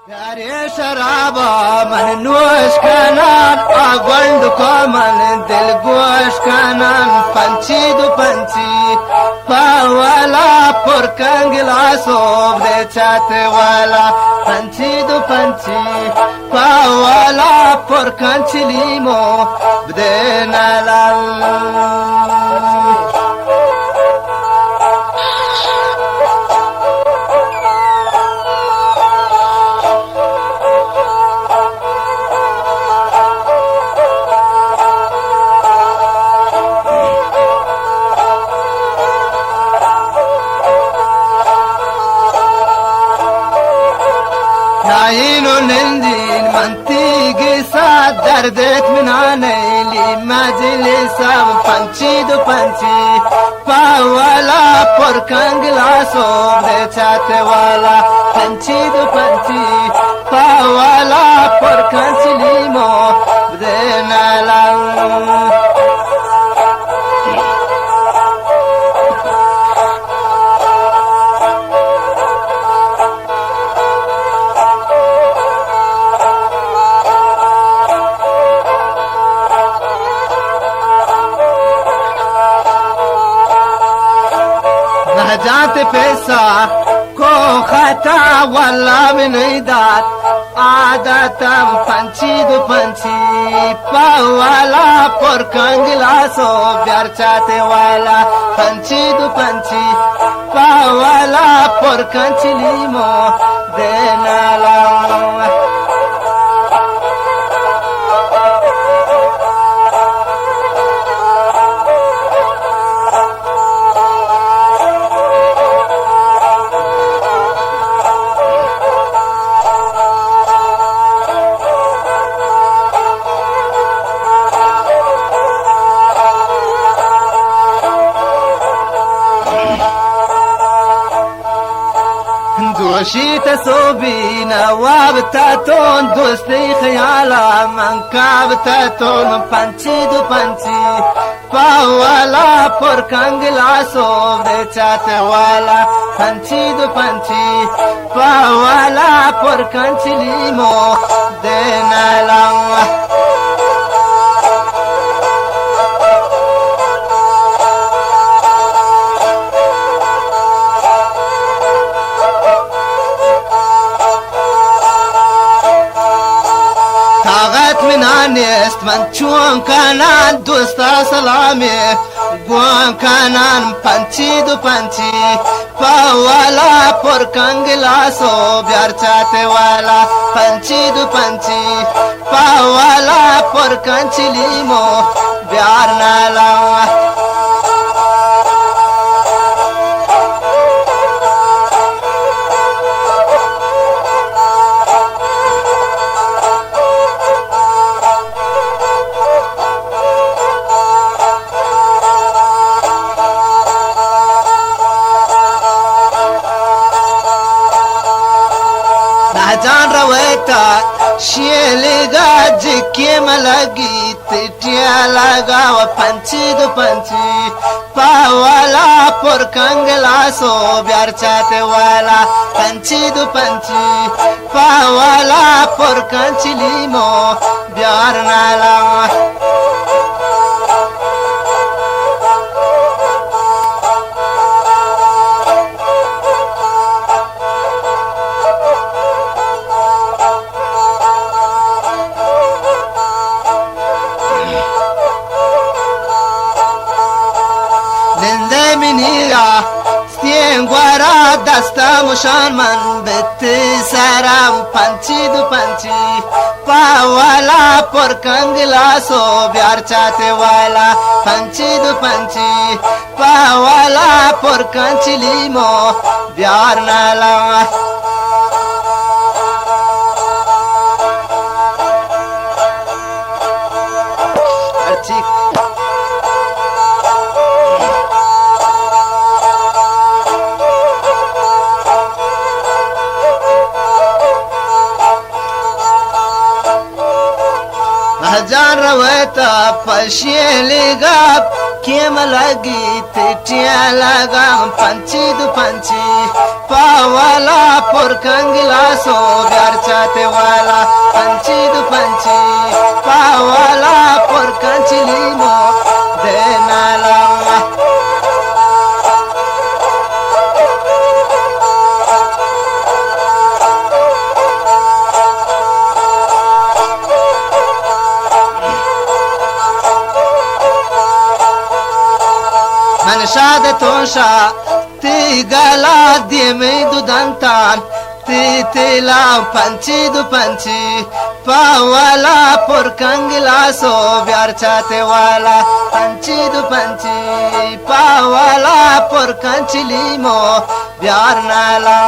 یاری شرابا من نوش کنن آگند کو من دل گوش کنن پنچی دو پنچی پاولا پر کنگلاسو بده چات والا پنچی دو پنچی پاولا پر کنچلیمو بده نلال ناينو نندين منتيجي ساد دردك من عيني مجلسا پنچی دو پنچی پاولا پر کنگلاسو بده چات والا پنچی دو پنچی پاولا پر کنچلیمو بده نلال जात पैसा को खता वाला में नहीं दात आदतम पंछी दो पंछी पावाला पर कंगला सो प्यार चाहते वाला पंछी दो पंछी पावाला पर कंचली मो देना ला دوشی تصوبی نواب تاتون دوستی خیالا من کاب تاتون پنچی دو پنچی پاوالا پر کنگلا سو بده چات والا پنچی دو پنچی پاوالا پر کنچلیمو دینا لام من چون کنن دوستا سلامی گوان کنن پنچی دو پنچی پاوالا پر کنگلا سو بیار چات والا پنچی دو پنچی پاوالا پر کنچلیمو بیار نالا जान रवैता शेलेगा जिके मलगी तिटिया लगा व पंछी दो पंछी पावाला पर कंगला सो प्यार चाहते वाला पंछी दो पंछी पावाला पर कंचलीमो प्यार नाला Guara dasta mushan man bete saram panchi du panchi pawala por kangla so pyar chate wala panchi du panchi pawala por kanchili mo pyar nala जान रवैता पशेलेगा केम लगी तिटिया लगा पंछी दु पंछी पावाला पर कंगला सो प्यार चाहते chate wala panchi du panchi pawala por kanchi limo de nala من شادتون شا تی گلا دیمی دو دانتان تی تیلا پنچی دو پنچی پاوالا پر کنگلا سو بیار چاتے والا پنچی دو پنچی پاوالا پر کنچی لیمو بیار نالا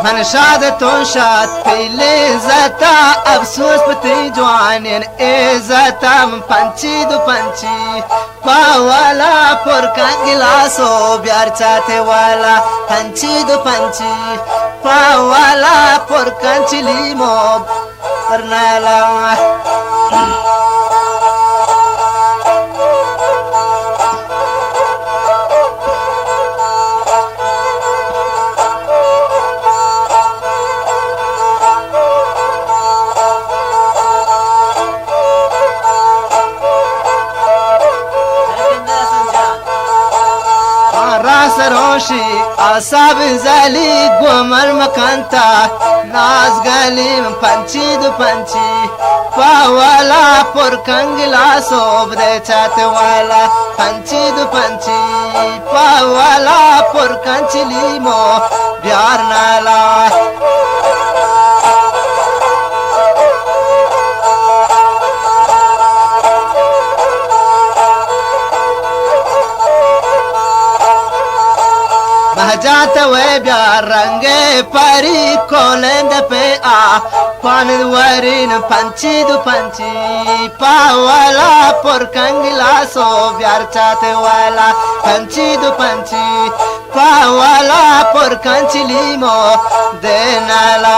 من شادتون شاد پیلی زتا افسوس پتی جوانین ای زتا من پنچی دو پنچی پاوالا پر کنگلاسو بیار چاتے والا پنچی دو پنچی پاوالا پر کنچی لیمو برنالا سروشی آساب زلی گومر مکانتا ناز گلی من پنچی دو پنچی پاوالا پر کنگلا سوب دے چاتے والا پنچی دو پنچی پاوالا پر کنچی لیمو بیار نالا महजात वे ब्यार रंगे परी कोलेंद पे आ पान वरीन पंची दु पंची पावाला पर कंगला सो ब्यार चाते वाला पंची दु पंची पावाला पर कंची लीमो देनाला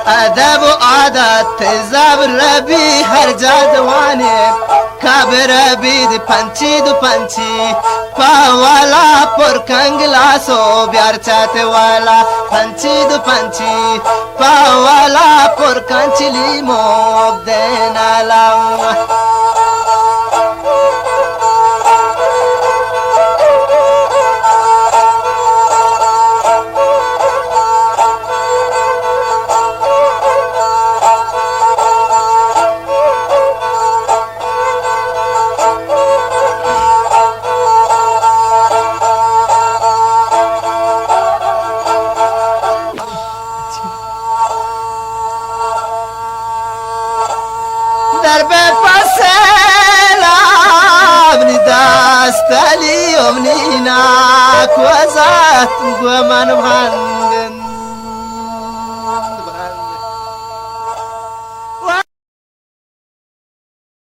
ادب و عادت زب ربی هر جادوانه کب ربی دی پنچی دو پنچی پاوالا پر کنگلا سو بیار چاتے والا پنچی دو پنچی پاوالا پر کنچی لیمو دینالا در به پسلا ابنی دستالی امنی ناک وزات گو من بند